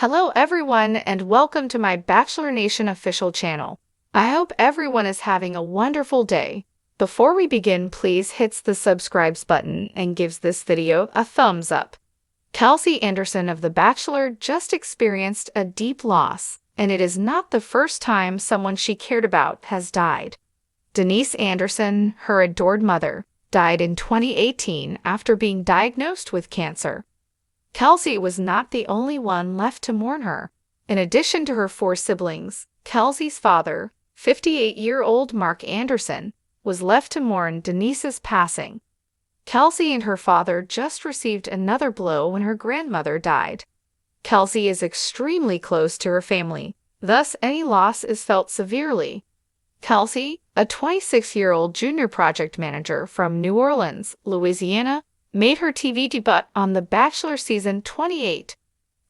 Hello everyone and welcome to my Bachelor Nation official channel. I hope everyone is having a wonderful day. Before we begin, please hit the subscribe button and gives this video a thumbs up. Kelsey Anderson of The Bachelor just experienced a deep loss, and it is not the first time someone she cared about has died. Denise Anderson, her adored mother, died in 2018 after being diagnosed with cancer. Kelsey was not the only one left to mourn her. In addition to her 4 siblings, Kelsey's father, 58-year-old Mark Anderson, was left to mourn Denise's passing. Kelsey and her father just received another blow when her grandmother died. Kelsey is extremely close to her family, thus any loss is felt severely. Kelsey, a 26-year-old junior project manager from New Orleans, Louisiana, made her TV debut on The Bachelor Season 28.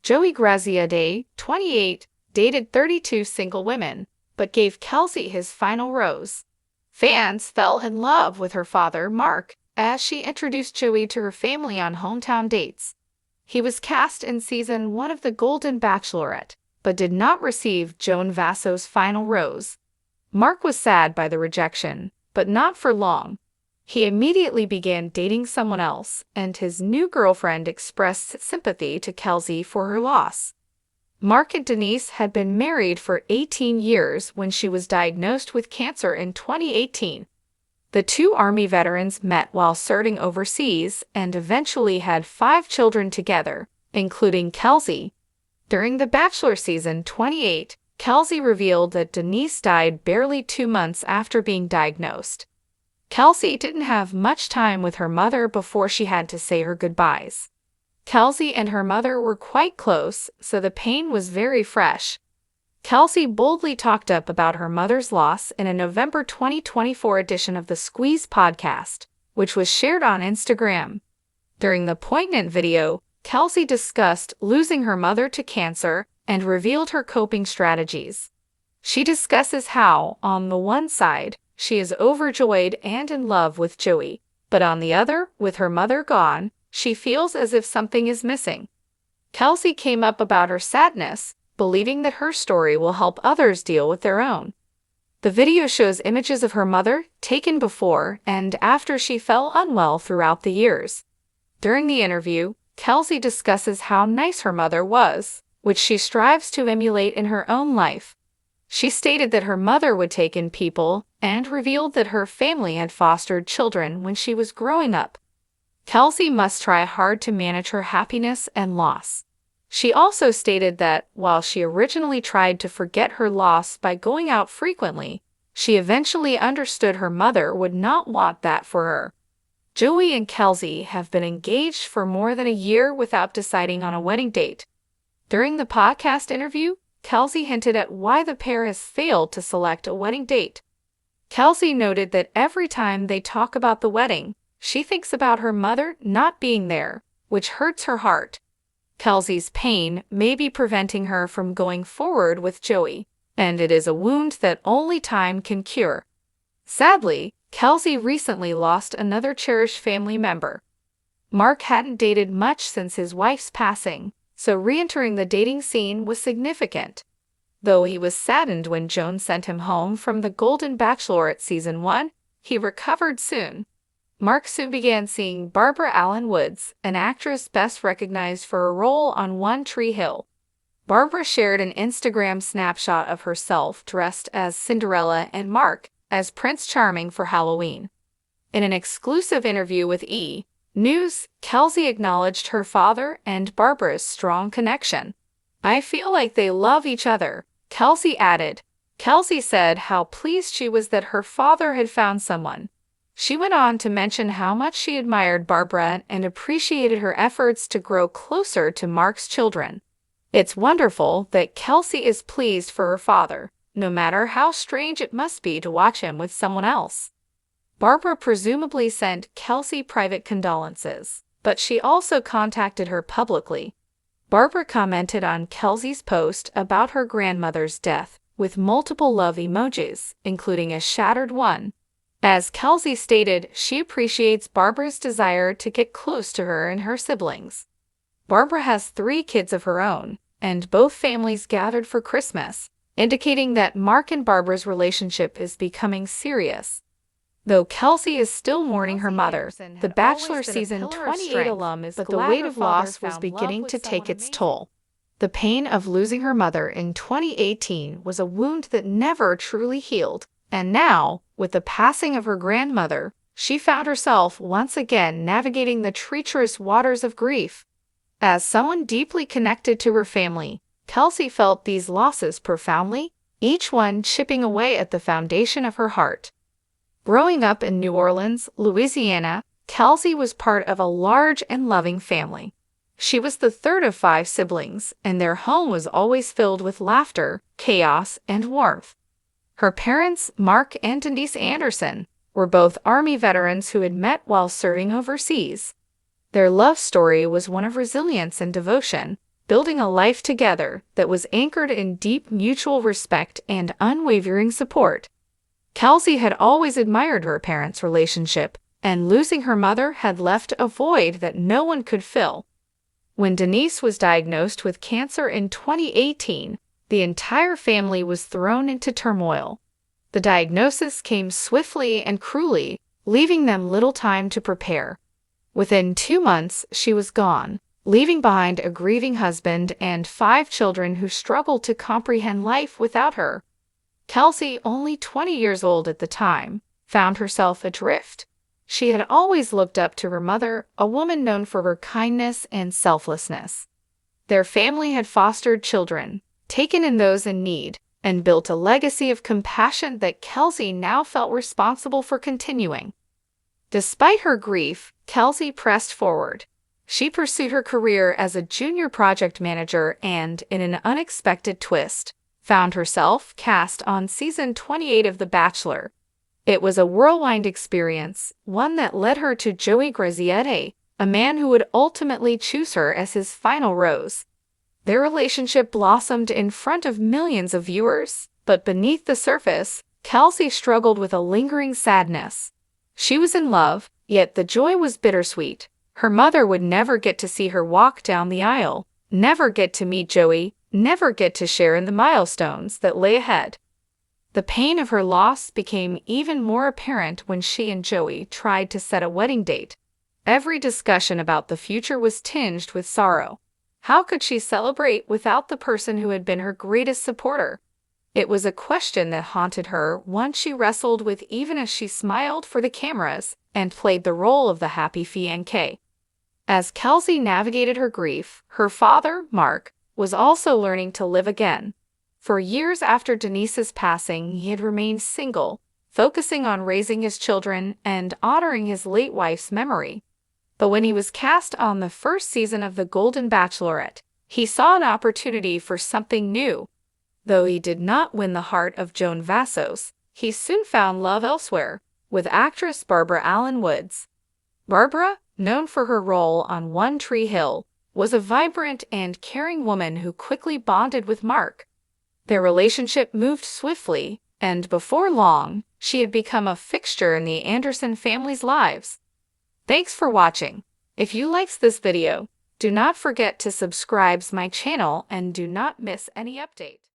Joey Graziadei, 28, dated 32 single women, but gave Kelsey his final rose. Fans fell in love with her father, Mark, as she introduced Joey to her family on hometown dates. He was cast in Season 1 of The Golden Bachelorette, but did not receive Joan Vasso's final rose. Mark was sad by the rejection, but not for long. He immediately began dating someone else, and his new girlfriend expressed sympathy to Kelsey for her loss. Mark and Denise had been married for 18 years when she was diagnosed with cancer in 2018. The two Army veterans met while serving overseas and eventually had 5 children together, including Kelsey. During The Bachelor Season 28, Kelsey revealed that Denise died barely 2 months after being diagnosed. Kelsey didn't have much time with her mother before she had to say her goodbyes. Kelsey and her mother were quite close, so the pain was very fresh. Kelsey boldly talked up about her mother's loss in a November 2024 edition of the Squeeze podcast, which was shared on Instagram. During the poignant video, Kelsey discussed losing her mother to cancer and revealed her coping strategies. She discusses how, on the one side, she is overjoyed and in love with Joey, but on the other, with her mother gone, she feels as if something is missing. Kelsey came up about her sadness, believing that her story will help others deal with their own. The video shows images of her mother taken before and after she fell unwell throughout the years. During the interview, Kelsey discusses how nice her mother was, which she strives to emulate in her own life. She stated that her mother would take in people and revealed that her family had fostered children when she was growing up. Kelsey must try hard to manage her happiness and loss. She also stated that, while she originally tried to forget her loss by going out frequently, she eventually understood her mother would not want that for her. Joey and Kelsey have been engaged for more than a year without deciding on a wedding date. During the podcast interview, Kelsey hinted at why the pair has failed to select a wedding date. Kelsey noted that every time they talk about the wedding, she thinks about her mother not being there, which hurts her heart. Kelsey's pain may be preventing her from going forward with Joey, and it is a wound that only time can cure. Sadly, Kelsey recently lost another cherished family member. Mark hadn't dated much since his wife's passing, so re-entering the dating scene was significant. Though he was saddened when Joan sent him home from the Golden Bachelorette Season 1, he recovered soon. Mark soon began seeing Barbara Alyn Woods, an actress best recognized for a role on One Tree Hill. Barbara shared an Instagram snapshot of herself dressed as Cinderella and Mark as Prince Charming for Halloween. In an exclusive interview with E! News, Kelsey acknowledged her father and Barbara's strong connection. "I feel like they love each other," Kelsey added. Kelsey said how pleased she was that her father had found someone. She went on to mention how much she admired Barbara and appreciated her efforts to grow closer to Mark's children. It's wonderful that Kelsey is pleased for her father, no matter how strange it must be to watch him with someone else. Barbara presumably sent Kelsey private condolences, but she also contacted her publicly. Barbara commented on Kelsey's post about her grandmother's death with multiple love emojis, including a shattered one. As Kelsey stated, she appreciates Barbara's desire to get close to her and her siblings. Barbara has 3 kids of her own, and both families gathered for Christmas, indicating that Mark and Barbara's relationship is becoming serious. Though Kelsey is still mourning her mother, the Bachelor season 28 alum is but the weight of loss was beginning to take its toll. The pain of losing her mother in 2018 was a wound that never truly healed, and now, with the passing of her grandmother, she found herself once again navigating the treacherous waters of grief. As someone deeply connected to her family, Kelsey felt these losses profoundly, each one chipping away at the foundation of her heart. Growing up in New Orleans, Louisiana, Kelsey was part of a large and loving family. She was the third of 5 siblings, and their home was always filled with laughter, chaos, and warmth. Her parents, Mark and Denise Anderson, were both Army veterans who had met while serving overseas. Their love story was one of resilience and devotion, building a life together that was anchored in deep mutual respect and unwavering support. Kelsey had always admired her parents' relationship, and losing her mother had left a void that no one could fill. When Denise was diagnosed with cancer in 2018, the entire family was thrown into turmoil. The diagnosis came swiftly and cruelly, leaving them little time to prepare. Within 2 months, she was gone, leaving behind a grieving husband and 5 children who struggled to comprehend life without her. Kelsey, only 20 years old at the time, found herself adrift. She had always looked up to her mother, a woman known for her kindness and selflessness. Their family had fostered children, taken in those in need, and built a legacy of compassion that Kelsey now felt responsible for continuing. Despite her grief, Kelsey pressed forward. She pursued her career as a junior project manager and, in an unexpected twist, found herself cast on season 28 of The Bachelor. It was a whirlwind experience, one that led her to Joey Graziette, a man who would ultimately choose her as his final rose. Their relationship blossomed in front of millions of viewers, but beneath the surface, Kelsey struggled with a lingering sadness. She was in love, yet the joy was bittersweet. Her mother would never get to see her walk down the aisle, never get to meet Joey, never get to share in the milestones that lay ahead. The pain of her loss became even more apparent when she and Joey tried to set a wedding date. Every discussion about the future was tinged with sorrow. How could she celebrate without the person who had been her greatest supporter? It was a question that haunted her, one she wrestled with even as she smiled for the cameras and played the role of the happy fiancé. As Kelsey navigated her grief, her father, Mark, was also learning to live again. For years after Denise's passing, he had remained single, focusing on raising his children and honoring his late wife's memory. But when he was cast on the first season of The Golden Bachelorette, he saw an opportunity for something new. Though he did not win the heart of Joan Vassos, he soon found love elsewhere, with actress Barbara Alyn Woods. Barbara, known for her role on One Tree Hill, was a vibrant and caring woman who quickly bonded with Mark. Their relationship moved swiftly, and before long, she had become a fixture in the Anderson family's lives. Thanks for watching. If you liked this video, do not forget to subscribe to my channel and do not miss any update.